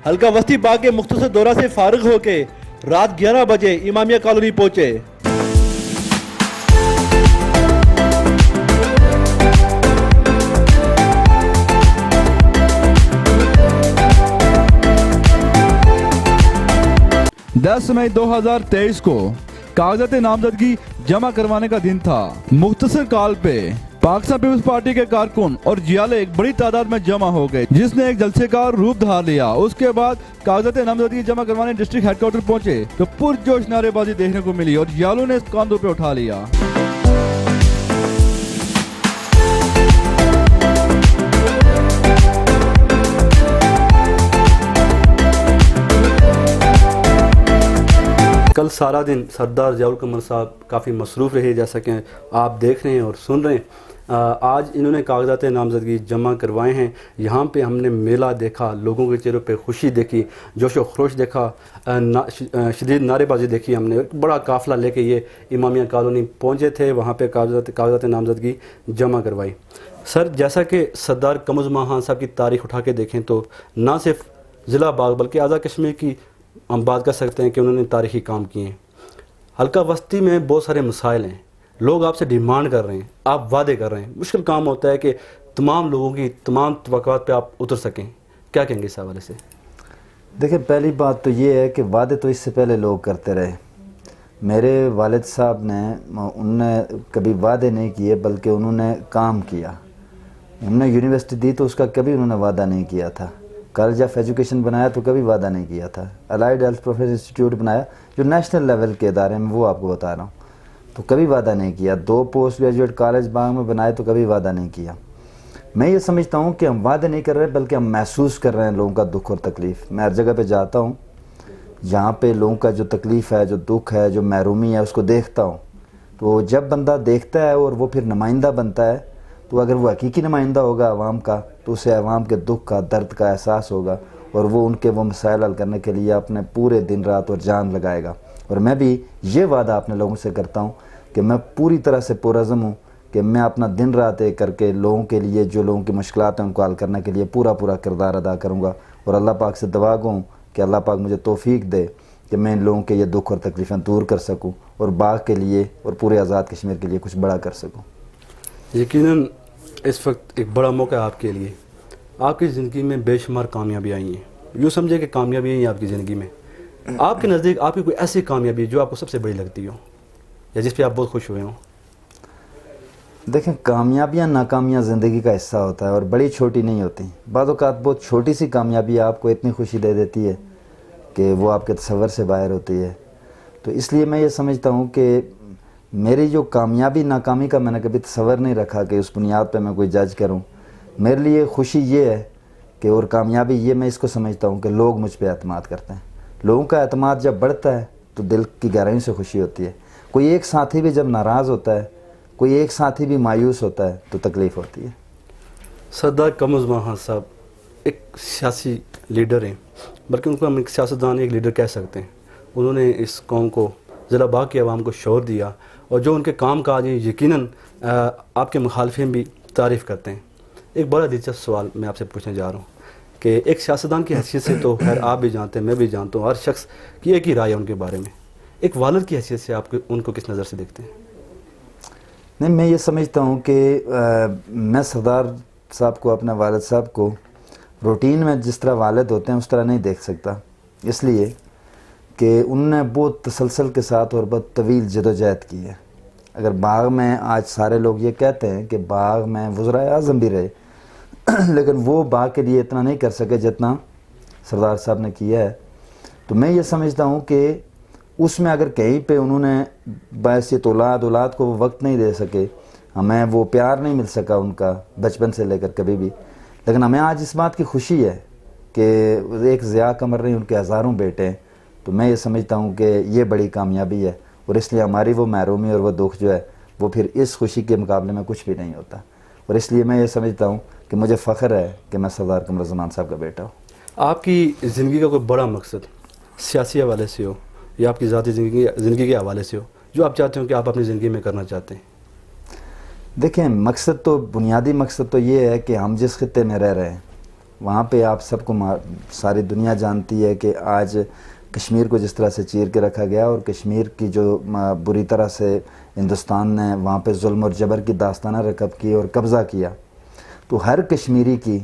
Speaker 1: حلقہ وسطی باغ کے مختصر دورہ سے فارغ ہو کے رات 11 بجے امامیہ کالونی پہنچے. دس مئی 2023 کو کاغذات نامزدگی جمع کروانے کا دن تھا. مختصر کال پہ पाकिस्तान पीपल्स पार्टी के कारकुन और जियाले एक बड़ी तादाद में जमा हो गए, जिसने एक जलसे का रूप धार लिया। उसके बाद कागजात नामजदगी जमा करवाने डिस्ट्रिक्ट हेडक्वार्टर पहुंचे तो पुरजोश नारेबाजी देखने को मिली और जियालों ने इस कांधों पे उठा लिया। कल सारा दिन सरदार जियाउल कमर साहब काफ़ी मसरूफ़ रहे, जैसा कि आप देख रहे हैं और सुन रहे हैं। आज इन्होंने कागजात नामजदगी जमा करवाए हैं। यहाँ पे हमने मेला देखा, लोगों के चेहरों पे खुशी देखी, जोश व खरोश देखा, शदीद नारेबाजी देखी। हमने एक बड़ा काफ़िला लेके ये इमामिया कॉलोनी पहुँचे थे, वहाँ पे कागजात नामजदगी जमा करवाई। सर, जैसा कि सरदार कमरुज़्ज़मान खान साहब की तारीख़ उठा के देखें तो ना सिर्फ ज़िला बाग बल्कि आज़ाद कश्मीर की हम बात कर सकते हैं कि उन्होंने तारीख़ी काम किए हैं। हल्का वस्ती में बहुत सारे मसाइल हैं, लोग आपसे डिमांड कर रहे हैं, आप वादे कर रहे हैं। मुश्किल काम होता है कि तमाम लोगों की तमाम तवक्कुआत पे आप उतर सकें। क्या कहेंगे इस हवाले से?
Speaker 2: देखिए, पहली बात तो ये है कि वादे तो इससे पहले लोग करते रहे। मेरे वालिद साहब ने उन्होंने कभी वादे नहीं किए बल्कि उन्होंने काम किया। उन्होंने यूनिवर्सिटी दी तो उसका कभी उन्होंने वादा नहीं किया था। कॉलेज ऑफ एजुकेशन बनाया तो कभी वादा नहीं किया था। अलाइड हेल्थ प्रोफेसर इंस्टीट्यूट बनाया जो नेशनल लेवल के इदारे में, वो आपको बता रहा हूँ, तो कभी वादा नहीं किया। 2 पोस्ट ग्रेजुएट कॉलेज बाग में बनाए तो कभी वादा नहीं किया। मैं ये समझता हूँ कि हम वादे नहीं कर रहे बल्कि हम महसूस कर रहे हैं लोगों का दुख और तकलीफ़। मैं हर जगह पे जाता हूँ, जहाँ पे लोगों का जो तकलीफ़ है, जो दुख है, जो महरूमी है, उसको देखता हूँ। तो जब बंदा देखता है और वो फिर नुमाइंदा बनता है, तो अगर वो हकीकी नुमाइंदा होगा अवाम का, तो उसे अवाम के दुख का, दर्द का एहसास होगा और वो उनके वो मसाइल हल करने के लिए अपने पूरे दिन रात और जान लगाएगा। और मैं भी ये वादा अपने लोगों से करता हूँ कि मैं पूरी तरह से पुरअज़्म हूँ कि मैं अपना दिन रात एक करके लोगों के लिए, जो लोगों की मुश्किलात हैं उनको हल करने के लिए पूरा किरदार अदा करूँगा। और अल्लाह पाक से दुआ गो कि अल्लाह पाक मुझे तौफीक दे कि मैं इन लोगों के ये दुख और तकलीफ़ें दूर कर सकूँ और बाग के लिए और पूरे आज़ाद कश्मीर के लिए कुछ बड़ा कर सकूँ।
Speaker 1: यकीनन इस वक्त एक बड़ा मौका है आपके लिए। आपकी ज़िंदगी में बेशुमार कामयाबी आई हैं, यूँ समझे कि कामयाबी आई आपकी ज़िंदगी में। आपके नज़दीक आपकी कोई ऐसी कामयाबी जो आपको सबसे बड़ी लगती हो या जिस पे आप बहुत खुश हुए हों?
Speaker 2: देखें, कामयाबियाँ नाकामियाँ ज़िंदगी का हिस्सा होता है और बड़ी छोटी नहीं होती। बाज़ औक़ात बहुत छोटी सी कामयाबी आपको इतनी खुशी दे देती है कि वो आपके तसव्वुर से बाहर होती है। तो इसलिए मैं ये समझता हूँ कि मेरी जो कामयाबी नाकामी का मैंने कभी तसव्वुर नहीं रखा कि उस बुनियाद पे मैं कोई जज करूँ। मेरे लिए खुशी ये है कि, और कामयाबी ये मैं इसको समझता हूँ कि लोग मुझ पे एतमाद करते हैं। लोगों का एतमाद जब बढ़ता है तो दिल की गहराई से खुशी होती है। कोई एक साथी भी जब नाराज़ होता है, कोई एक साथी भी मायूस होता है तो तकलीफ़ होती है।
Speaker 1: सरदार कमरुज़्ज़मान खान साहब एक सियासी लीडर हैं, बल्कि उनको हम एक सियासतदान, एक लीडर कह सकते हैं। उन्होंने इस कौम को, ज़िला बाग की आवाम को शौर दिया और जो उनके काम काज हैं यकीनन आपके मुखालफिन भी तारीफ़ करते हैं। एक बड़ा दिलचस्प सवाल मैं आपसे पूछने जा रहा हूँ कि एक सियासतदान की हैसियत से तो खैर आप भी जानते हैं, मैं भी जानता हूँ, हर शख्स की एक ही राय है उनके बारे में। एक वालिद की हैसियत से आप उनको किस नज़र से देखते हैं?
Speaker 2: नहीं, मैं ये समझता हूँ कि मैं सरदार साहब को, अपने वालिद साहब को रूटीन में जिस तरह वालिद होते हैं उस तरह नहीं देख सकता, इसलिए कि उन्होंने बहुत तसलसल के साथ और बहुत तवील जदोजहद की है। अगर बाग में आज सारे लोग ये कहते हैं कि बाग में वज़राए आज़म भी रहे लेकिन वो बाग के लिए इतना नहीं कर सके जितना सरदार साहब ने किया है, तो मैं ये समझता हूँ कि उसमें अगर कहीं पे उन्होंने बैसियत औलाद को वो वक्त नहीं दे सके, हमें वो प्यार नहीं मिल सका उनका बचपन से लेकर कभी भी, लेकिन हमें आज इस बात की खुशी है कि एक ज़िया कमर नहीं, उनके हज़ारों बेटे हैं। तो मैं ये समझता हूँ कि ये बड़ी कामयाबी है और इसलिए हमारी वो महरूमी और वो दुख जो है वो फिर इस खुशी के मुकाबले में कुछ भी नहीं होता। और इसलिए मैं ये समझता हूँ कि मुझे फ़ख्र है कि मैं सरदार कमरुज़्ज़मान साहब का बेटा हूँ।
Speaker 1: आपकी ज़िंदगी का कोई बड़ा मकसद सियासी हवाले से हो या आपकी ज़ाती ज़िंदगी के हवाले से हो जो आप चाहते हो कि आप अपनी ज़िंदगी में करना चाहते हैं?
Speaker 2: देखें, मकसद तो, बुनियादी मकसद तो ये है कि हम जिस खित्ते में रह रहे हैं वहाँ पे आप सबको सारी दुनिया जानती है कि आज कश्मीर को जिस तरह से चीर के रखा गया और कश्मीर की जो बुरी तरह से हिंदुस्तान ने वहाँ पे जुल्म और जबर की दास्ताना रकब की और कब्ज़ा किया, तो हर कश्मीरी की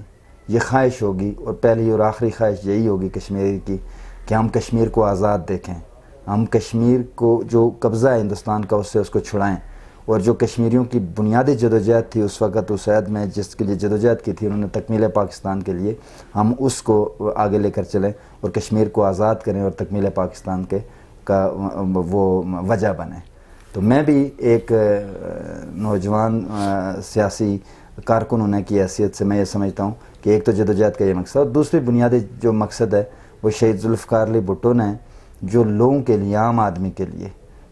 Speaker 2: ये ख्वाहिश होगी और पहली और आखिरी ख्वाहिश यही होगी कश्मीरी की कि हम कश्मीर को आज़ाद देखें, हम कश्मीर को जो कब्ज़ा है हिंदुस्तान का उससे उसको छुड़ाएं اور جو کشمیریوں کی بنیادی جدوجہد تھی اس وقت اس عہد میں جس کے لیے جدوجہد کی تھی انہوں نے تکمیل پاکستان کے لیے، ہم اس کو آگے لے کر چلیں اور کشمیر کو آزاد کریں اور تکمیل پاکستان کے کا وہ وجہ بنیں۔ تو میں بھی ایک نوجوان سیاسی کارکن ہونے کی حیثیت سے میں یہ سمجھتا ہوں کہ ایک تو جدوجہد کا یہ مقصد، اور دوسری بنیادی جو مقصد ہے وہ شہید ذوالفقار علی بھٹو نے جو لوگوں کے لیے، عام آدمی کے لیے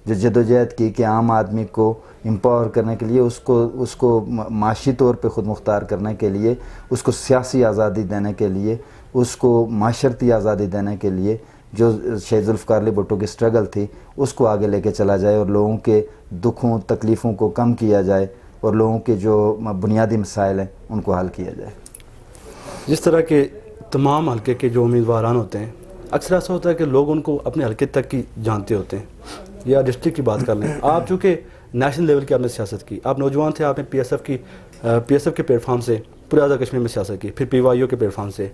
Speaker 2: جو جدوجہد کی کہ عام آدمی کو امپاور کرنے کے لیے، اس کو معاشی طور پہ خود مختار کرنے کے لیے، اس کو سیاسی آزادی دینے کے لیے، اس کو معاشرتی آزادی دینے کے لیے جو شہید ذوالفقار علی بھٹو کی سٹرگل تھی اس کو آگے لے کے چلا جائے اور لوگوں کے دکھوں تکلیفوں کو کم کیا جائے اور لوگوں کے جو بنیادی مسائل ہیں ان کو حل کیا جائے۔
Speaker 1: جس طرح کے تمام حلقے کے جو امیدواران ہوتے ہیں، اکثر ایسا ہوتا ہے کہ لوگ ان کو اپنے حلقے تک کی جانتے ہوتے ہیں، یا ڈسٹرکٹ کی بات کر لیں۔ آپ چونکہ نیشنل لیول کی آپ نے سیاست کی، آپ نوجوان تھے، آپ نے پی ایس ایف کے پلیٹ فارم سے پورے آزاد کشمیر میں سیاست کی، پھر پی وائی او کے پلیٹ فارم سے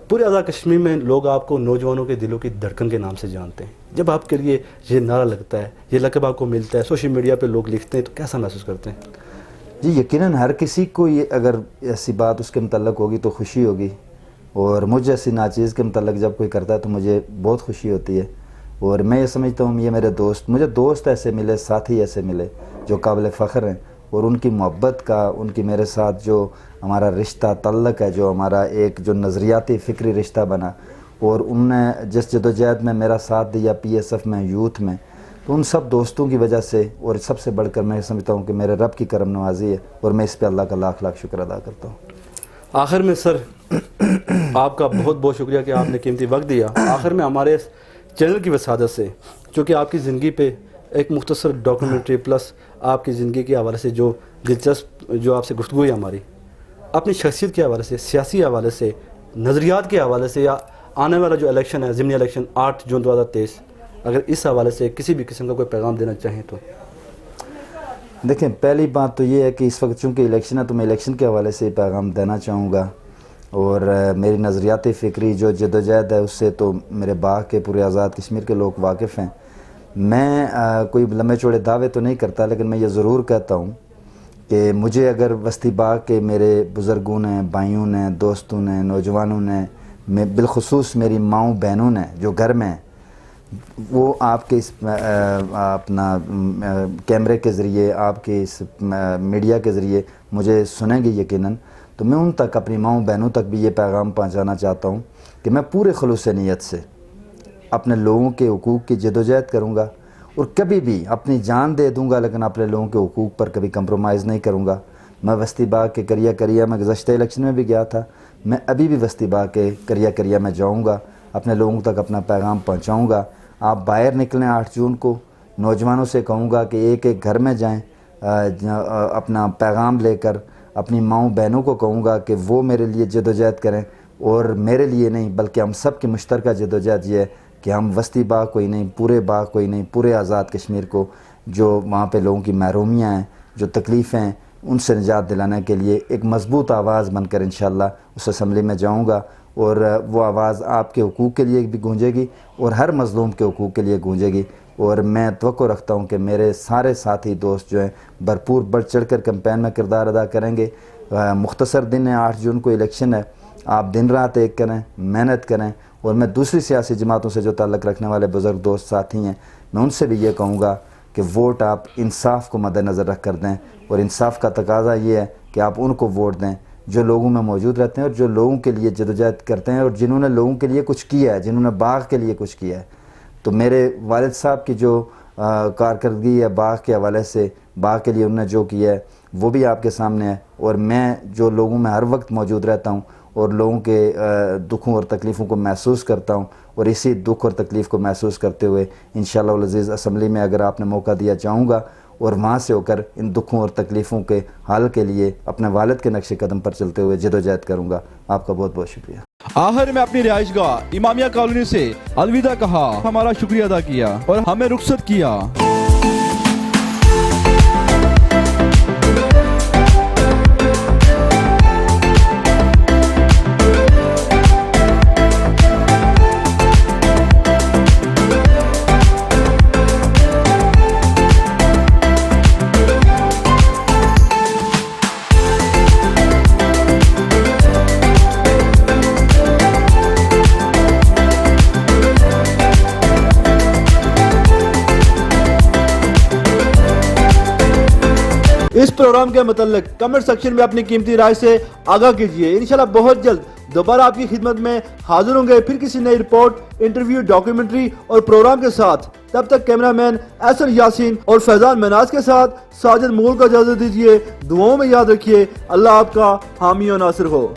Speaker 1: پورے آزاد کشمیر میں لوگ آپ کو نوجوانوں کے دلوں کی دھڑکن کے نام سے جانتے ہیں۔ جب آپ کے لیے یہ نعرہ لگتا ہے، یہ لقب آپ کو ملتا ہے، سوشل میڈیا پہ لوگ لکھتے ہیں، تو کیسا محسوس کرتے ہیں؟
Speaker 2: جی یقیناً ہر کسی کو یہ اگر ایسی بات اس کے متعلق ہوگی تو خوشی ہوگی، اور مجھے ایسی ناچیز کے متعلق جب کوئی کرتا ہے تو مجھے بہت خوشی ہوتی ہے، اور میں یہ سمجھتا ہوں یہ میرے دوست، مجھے دوست ایسے ملے، ساتھی ایسے ملے جو قابل فخر ہیں، اور ان کی محبت کا، ان کی میرے ساتھ جو ہمارا رشتہ تعلق ہے، جو ہمارا ایک جو نظریاتی فکری رشتہ بنا، اور ان نے جس جدوجہد میں میرا ساتھ دیا پی ایس ایف میں، یوتھ میں، تو ان سب دوستوں کی وجہ سے، اور سب سے بڑھ کر میں سمجھتا ہوں کہ میرے رب کی کرم نوازی ہے، اور میں اس پہ اللہ کا لاکھ لاکھ شکر ادا کرتا ہوں۔
Speaker 1: آخر میں سر آپ کا بہت بہت شکریہ کہ آپ نے قیمتی وقت دیا۔ آخر میں ہمارے اس چینل کی وسادت سے، جو کہ آپ کی زندگی پہ ایک مختصر ڈاکیومنٹری پلس آپ کی زندگی کے حوالے سے جو دلچسپ جو آپ سے گفتگو ہے ہماری، اپنی شخصیت کے حوالے سے، سیاسی حوالے سے، نظریات کے حوالے سے، یا آنے والا جو الیکشن ہے، ضمنی الیکشن 8 جون 2023، اگر اس حوالے سے کسی بھی قسم کا کوئی پیغام دینا چاہیں تو؟
Speaker 2: دیکھیں، پہلی بات تو یہ ہے کہ اس وقت چونکہ الیکشن ہے تو میں الیکشن کے حوالے سے پیغام دینا چاہوں گا، اور میری نظریاتی فکری جو جدوجہد ہے اس سے تو میرے باغ کے پورے آزاد کشمیر کے لوگ واقف ہیں۔ میں کوئی لمبے چوڑے دعوے تو نہیں کرتا، لیکن میں یہ ضرور کہتا ہوں کہ مجھے اگر وسطی باغ کے میرے بزرگوں نے، بھائیوں نے، دوستوں نے، نوجوانوں نے، بالخصوص میری ماؤں بہنوں نے جو گھر میں ہیں، وہ آپ کے اس اپنا کیمرے کے ذریعے، آپ کے اس میڈیا کے ذریعے مجھے سنیں گے یقیناً، تو میں ان تک، اپنی ماؤں بہنوں تک بھی یہ پیغام پہنچانا چاہتا ہوں کہ میں پورے خلوص نیت سے اپنے لوگوں کے حقوق کی جدوجہد کروں گا، اور کبھی بھی اپنی جان دے دوں گا لیکن اپنے لوگوں کے حقوق پر کبھی کمپرومائز نہیں کروں گا۔ میں وسطی باغ کے کریا میں گزشتہ الیکشن میں بھی گیا تھا، میں ابھی بھی وسطی باغ کے کریا میں جاؤں گا، اپنے لوگوں تک اپنا پیغام پہنچاؤں گا۔ آپ باہر نکلیں 8 جون کو، نوجوانوں سے کہوں گا کہ ایک ایک گھر میں جائیں، اپنا پیغام لے کر، اپنی ماؤں بہنوں کو کہوں گا کہ وہ میرے لیے جدوجہد کریں، اور میرے لیے نہیں بلکہ ہم سب کی مشترکہ جدوجہد یہ ہے کہ ہم وسطی باغ کوئی نہیں، پورے باغ کوئی نہیں، پورے آزاد کشمیر کو جو وہاں پہ لوگوں کی محرومیاں ہیں، جو تکلیفیں ہیں، ان سے نجات دلانے کے لیے ایک مضبوط آواز بن کر انشاءاللہ اس اسمبلی میں جاؤں گا، اور وہ آواز آپ کے حقوق کے لیے بھی گونجے گی اور ہر مظلوم کے حقوق کے لیے گونجے گی۔ اور میں توقع رکھتا ہوں کہ میرے سارے ساتھی دوست جو ہیں بھرپور بڑھ چڑھ کر کمپین میں کردار ادا کریں گے۔ مختصر دن ہے، 8 جون کو الیکشن ہے، آپ دن رات ایک کریں، محنت کریں، اور میں دوسری سیاسی جماعتوں سے جو تعلق رکھنے والے بزرگ دوست ساتھی ہیں، میں ان سے بھی یہ کہوں گا کہ ووٹ آپ انصاف کو مد نظر رکھ کر دیں، اور انصاف کا تقاضا یہ ہے کہ آپ ان کو ووٹ دیں جو لوگوں میں موجود رہتے ہیں اور جو لوگوں کے لیے جدوجہد کرتے ہیں، اور جنہوں نے لوگوں کے لیے کچھ کیا ہے، جنہوں نے باغ کے لیے کچھ کیا ہے۔ تو میرے والد صاحب کی جو کارکردگی ہے باغ کے حوالے سے، باغ کے لیے انہوں نے جو کیا ہے وہ بھی آپ کے سامنے ہے، اور میں جو لوگوں میں ہر وقت موجود رہتا ہوں اور لوگوں کے دکھوں اور تکلیفوں کو محسوس کرتا ہوں، اور اسی دکھ اور تکلیف کو محسوس کرتے ہوئے انشاءاللہ العزیز اسمبلی میں اگر آپ نے موقع دیا جاؤں گا، اور وہاں سے ہو کر ان دکھوں اور تکلیفوں کے حل کے لیے اپنے والد کے نقش قدم پر چلتے ہوئے جدوجہد کروں گا۔ آپ کا بہت بہت شکریہ۔
Speaker 1: آخر میں اپنی رہائش گاہ امامیہ کالونی سے الوداع کہا، ہمارا شکریہ ادا کیا اور ہمیں رخصت کیا۔ اس پروگرام کے متعلق کمنٹ سیکشن میں اپنی قیمتی رائے سے آگاہ کیجیے. انشاءاللہ بہت جلد دوبارہ آپ کی خدمت میں حاضر ہوں گے پھر کسی نئی رپورٹ, انٹرویو, ڈاکیومنٹری اور پروگرام کے ساتھ. تب تک کیمرہ مین احسن یاسین اور فیضان مناز کے ساتھ ساجد مغل کو اجازت دیجیے. دعاؤں میں یاد رکھیے. اللہ آپ کا حامی و ناصر ہو.